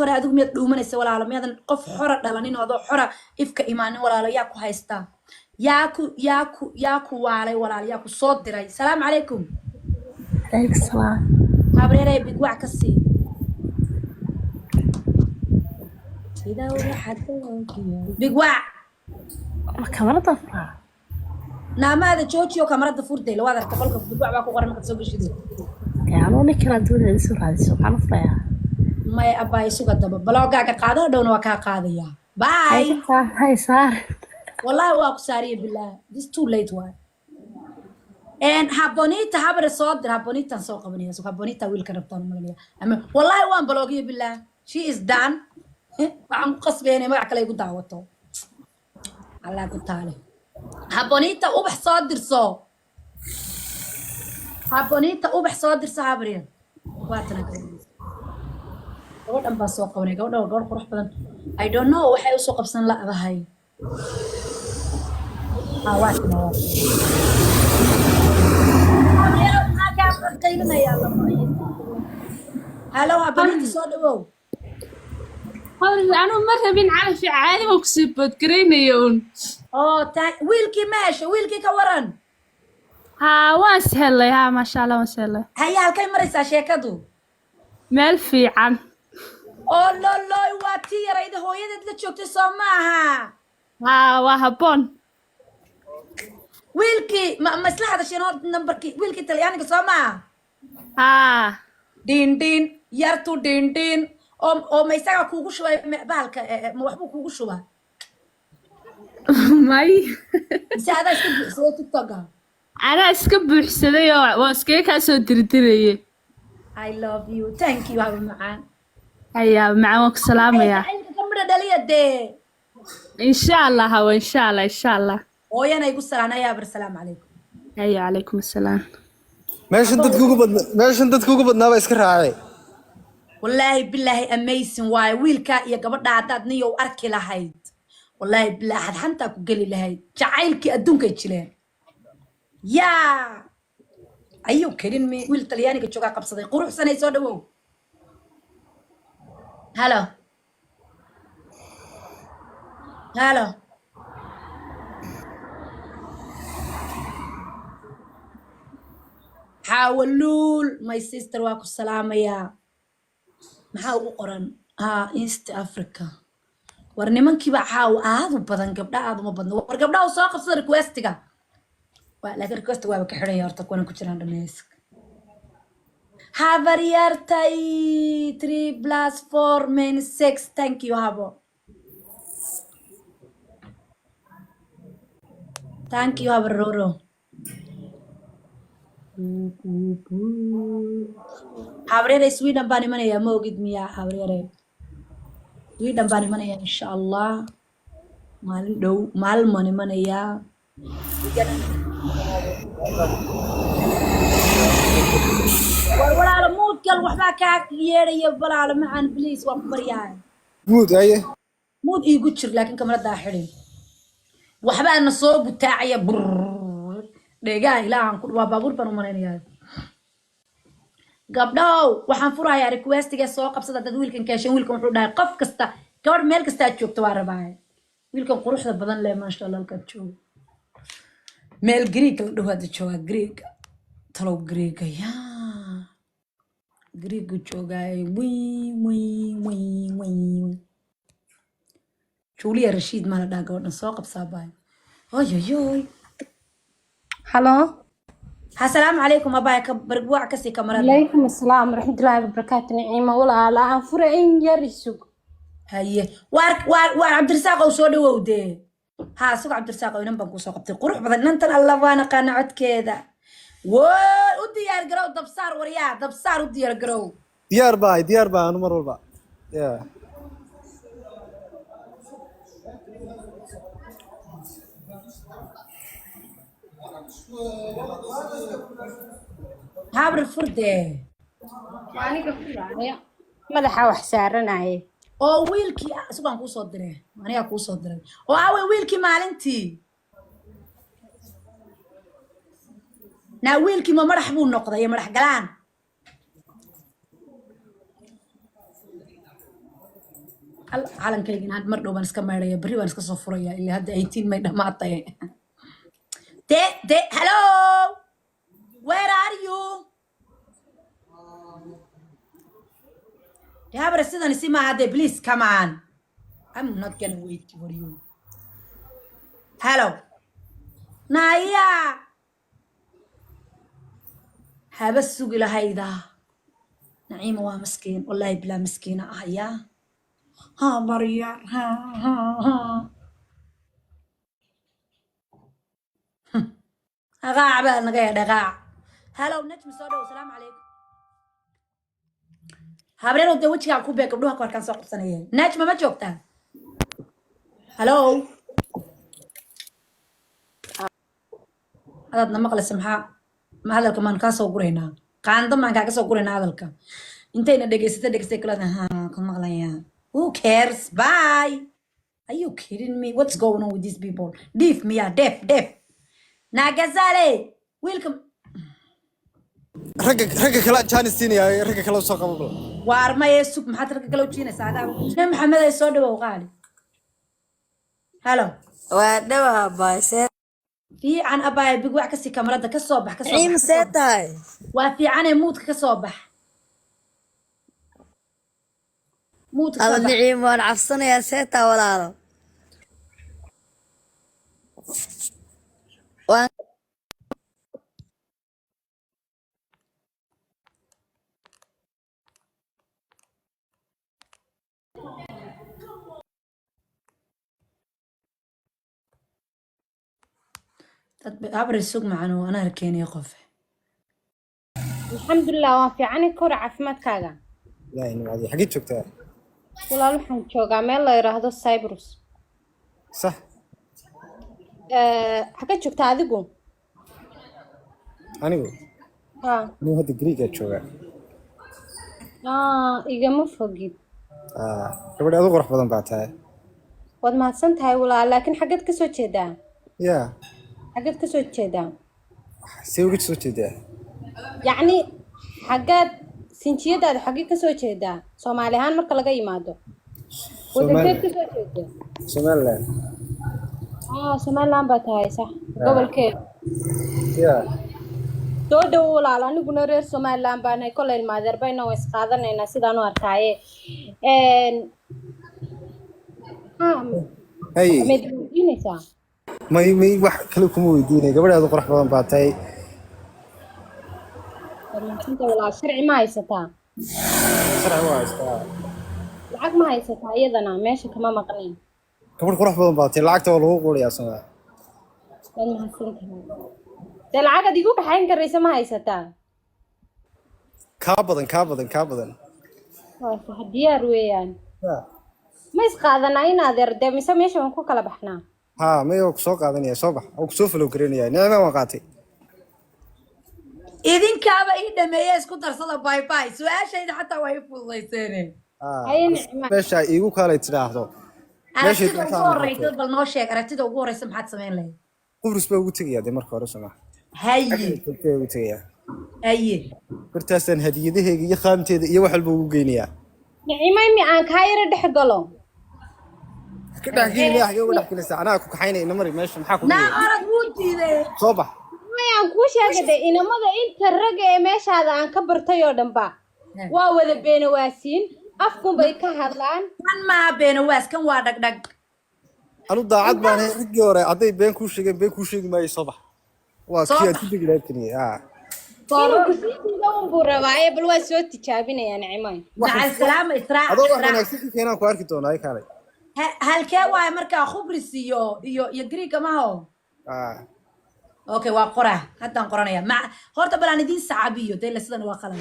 hore adigu miyad dhuumanaysa walaalo miyadan qof xora dhalanin oo xora ifka imaanin walaalo yaa ku haysta yaa ku waalay walaalo yaa ku soo diray salaam calaykum عليك السلام habreeray bigwac ka sii sida waxaad bigwac كاميرا طفرة naamaada joojiyo kamarada furday lawaad arka qolka bigwac baa ku qoran markaad soo gashido كانوا نكرا دون السوق هذا السوق أنا فيها may abay suga daba balogaaga qaado dhowna waa ka qaadaya bye هاي صار wallahi waa ku saariye billah this too late why and habonita habre soo dir habonita soo qabanaya soo habonita wiilka rabtaan malinaya ama wallahi waan balogiye billah she is done waxaan ku qasbeynay magac kale igu daawato allah ku taale habonita ubax soo dirso habonita ubax soo dirso habre waa tan gabadhan baa soo qabanay gabadh qurux badan I don't know waxay u soo qabsan la'dahay waa tan هلا وبنتي صدقوا أنا مرة بين عارف عادي وكسب بتكرينيون ويلكي ماشي ويلكي كورن ها واسهل ها ما شاء الله واسهل هيا هالكي مريسا شيكادو مال في عن الله الله واتي رايده هو يدد لتشوكتي صماها ها وهبون ويلكي مصلحة شنو نمبركي ويلكي تليانك صماها ها دين دين يرتو دين دين او ما يساقا كوغو شوى بالك موحبو كوغو شوى ماي ساعدة اسكب سوى تيك توكا أنا اسكب بحسدي واسكيك أسو ترتري I love you thank you هذا معان هيا معاك سلام يا كمرة دالية دي إن شاء الله هو إن شاء الله إن شاء الله ويانا يقول سلام يا بالسلام عليكم هيا عليكم السلام meeshan dadku ugu badnaa baa iska raacay والله بالله amazing واي ويلكا يا gabadha hadaad niyow arki lahayd والله بالله had xanta ku gali lahayd jacaylkii adduunka jileen yaa ayu kelin mi wiil talyaaniga jooga qabsaday quruxsanay soo dhawow halo halo حاولول my sister واكو سلامة يا maxaa ugu qoran east africa war nimankiiba caaw aad u badan gabdha aad uma badno war gabdhaha soo qabsada requestiga waa laakiin requestiga waaba ka xidhan yahay horta kuwana ku jiraan dhameysk habar yartay 3+4 -6 thank you habo thank you habo roro حبريري سويدن باني منيا موجود ميا حبريري سويدن باني منيا إن شاء الله مال دو مال ماني منيا ولا على مود كل وحبا كاك يا ولا على معن بليس وقبريان guud haye مود يقتشر لكن كاميرا داحرين وحبا أنا صوب بتاعي دقيقة لا عنكود وبابور بنو منيا gabdhow waxaan furayaa requestiga soo qabsada dad wiilkan kaashan wiilkan wuxuu dhahay qof kasta gabadh meel kasta aad joogto waa rabaa wiilkan quruxda badan leh maasha Allah halka joogo meel Greek la dhawaad jooga Greek talow Greek yaa Greek joogay wi Julia Rashid ma la dhaha gabadhan soo qabsaa baay oy هلو السلام عليكم أبايك برجوع كسي كاميرا عليكم السلام ورحمة الله وبركاته نعيمة ولا لا أنفر إن يرسوق هاي وار عبد الرزاق وسودي وودي ها سوق عبد الرزاق وينبغ وسوق عبد القروح بدل ننتن الله وانا قنعت كذا ودي يرجرو دبصار وريا دبصار ودي يرجرو diyaar baa anu mar walba yeah هابر الفردة مدحة وحسارنا oo wiilkii sugan ku soo diray aniga ku soo diray oo aaway wiilkii maalintii na wiilkii ma madax buu noqday madax galaan calankayga had mar dhow baan iska meedhaya berri baan iska soo furaya ilaa hadda 18 may dhamaatay hello where are you habar sidan isi ma hade please come on I'm not gonna wait for you hello naya haba sugi lahayda naciima waa maskiin wallahi bilaa maskiina ah yaa ها مريم ها غاع بقى نغير غاع هلا ونجم سودا والسلام عليكم هابرين ودي وجهك كوبيك بدوها كان سوق سنيه نجم ما جوقتان هلو هذا نمق لسمحة ما هذا كمان كاسو قرينا كان ضمن كاسو قرينا هذا انتينا دقيستي كلها ها كم مغليان Who cares? Bye. Are you kidding me? What's going on with these people? Deaf me, yeah, deaf. Nagazale, welcome. ragga kala jaanis siinaya ragga kala soo qabo bal Warma yesuk maxaad ragga kala wajinaysa adaa Maxamed ay soo dhawow qaali. Hello. waa dhawaha baayse Fiican abaay big wax kasi kamarada ka soo bax ciim seetahay waa fiican ee moodka ka soo bax ala niciim waan cabsanayaa seetaa walaalo waan abar isug macano ana arkeenay qof alxamdulilah waan fiicani kora caafimaadkaaga ilaahay nimcadii xagee joogtaa walaal waxaan joogaa meel la yiraahdo Cyprus sax xagee joogtaa adigu anigu inuu hadda Greece joogaa igama fogid gabadh aad u qurux badan baa tahay waad mahadsan tahay walaal laakiin xageed ka soo jeedaa yaa xageed ka soo jeedaa see uga soo jeedaa yacni xageed sinjiyadaada xagee ka soo jeedaa Soomaali ahaan marka laga yimaado wadankee ka soo jeedaa Somaliland Somaliland baa tahay sax gobolkee yaa soo dhaw walaal aniguna reer Somaliland baan hay kolay maadeer bayna way isqaadanaynaa sidaan u arkaaye hay medinaysa may wax kale kuma weydiinay gabadh aad u qurux badan baa tahay inta walaal sharci ma haysataa sharci waa istaa lacag ma haysataa iyadana meesha kama maqnayn gabadh qurux badan baa tahay lacagta waa lagu qoriyaa Soomaa waan mahadsantahay de lacag adigu ka xayn karaysa ma haysataa ka badan waa diyaar weeyaan ma isqaadanaa in adeer de mise meesha waan ku kala baxnaa ha mayo ku soo qaadanaya soo bax oo ku soo falow gareynaya nicmo waan qaatay idinkaaba ii dhameeyay isku darsada bye bye su'aashayda xataa way fududayseen ay nicmo meesha iigu kale tiraahdo meesha ugu horeysa bal noo sheeg aragtida ugu horeysa maxaad sameyn lahayd qubris baa ugu tagayaa de marka hore Soomaa haye ugu tagayaa haye bartaasan hadiyadahayga iyo qaamteeda iyo wax walba ugu geynayaa nicmo mi aan ka yara dhex galo ka dhaxgeynaya xagee uga dhaxgelaysa anaa ku kaxaynayna mari meesha maxaa ku naa arag wuu diiday soo bax ayaan kuu sheegay inamada inta rag ee meeshaada aan ka bartay oo dhanba waa wada beenawaasiin afkun bay ka hadlaan kan ma beenawaas kan waa dhagdhag anu daacad baan rigi hore haday been ku sheegi maayo soo bax waa kii aad ku diglayd kaniya inuu kusiiga un buu rabaa bal waa soo tijaabinaya nicmo macal salaam israa adoo wanaagsan keenan ku arki doonaa kale halkee waay markaa khubris iyo Greek maaho okay waa qora haddaan qoranaya horta balaan idiin sacabiyo dee la sidan waa qalan